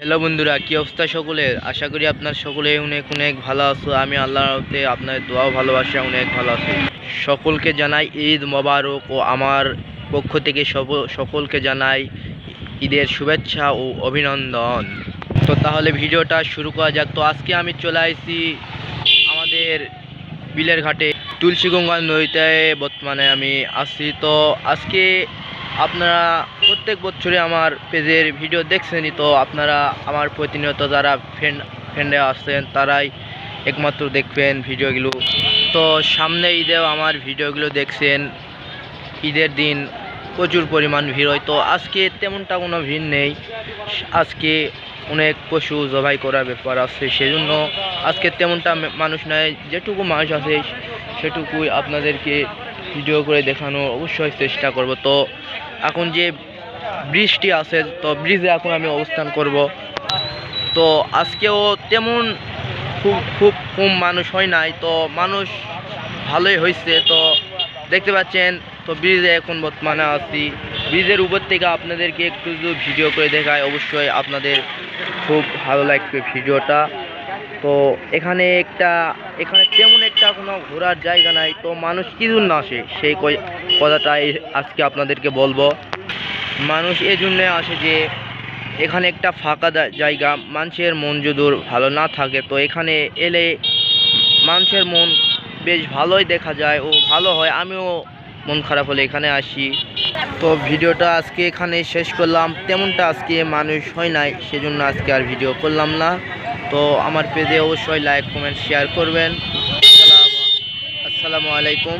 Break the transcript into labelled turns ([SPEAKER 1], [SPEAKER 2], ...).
[SPEAKER 1] Hello বন্ধুরা, কি অবস্থা সকলের? আশা করি আপনার সকলে অনেক অনেক ভালো আছো। আমি আল্লাহর রহমতে আপনার দোয়া ভালোবাসা অনেক ভালো আছি। সকলকে জানাই ঈদ মোবারক ও আমার পক্ষ থেকে সকলকে জানাই ঈদের শুভেচ্ছা ও অভিনন্দন। তো তাহলে ভিডিওটা শুরু করা যাক। তো আজকে আমি চলে আসছি আমাদের বিলের ঘাটে, তুলসীগঙ্গা নদীতে বর্তমানে আমি আসছি। তো আজকে আপনারা প্রত্যেক বছরে আমার পেজের ভিডিও দেখছেনই, তো আপনারা আমার প্রতিনিয়ত যারা ফ্রেন্ডে আসছেন তারাই একমাত্র দেখবেন ভিডিওগুলো। তো সামনে ঈদেও আমার ভিডিওগুলো দেখছেন। ঈদের দিন প্রচুর পরিমাণ ভিড় হয়, তো আজকে তেমনটা কোনো ভিড় নেই। আজকে অনেক পশু জবাই করার ব্যাপার আছে, সেজন্য আজকে তেমনটা মানুষ নয়। যেটুকু মানুষ আছে সেটুকুই আপনাদেরকে ভিডিও করে দেখানো অবশ্যই চেষ্টা করব। তো এখন যে ব্রিজটি আছে, তো ব্রিজে এখন আমি অবস্থান করব। তো আজকেও তেমন খুব কম মানুষ হয় নাই, তো মানুষ ভালোই হয়েছে। তো দেখতে পাচ্ছেন, তো ব্রিজে এখন বর্তমানে আছি। ব্রিজের উপর থেকে আপনাদেরকে একটু যদি ভিডিও করে দেখায় অবশ্যই আপনাদের খুব ভালো লাগবে ভিডিওটা। তো এখানে তেমন একটা কোনো ঘোরার জায়গা নাই, তো মানুষ কি জন্য আসে সেই কথাটাই আজকে আপনাদেরকে বলবো। মানুষ এই জন্যে আসে যে এখানে একটা ফাঁকা জায়গা, মানুষের মন যদি ভালো না থাকে তো এখানে এলে মানুষের মন বেশ ভালোই দেখা যায় ও ভালো হয়। আমিও মন খারাপ হলে এখানে আসি। তো ভিডিওটা আজকে এখানে শেষ করলাম। তেমনটা আজকে মানুষ হয় নাই, সেজন্য আজকে আর ভিডিও করলাম না। তো আমার পেজে অবশ্যই লাইক কমেন্ট শেয়ার করবেন। আসসালামু আলাইকুম।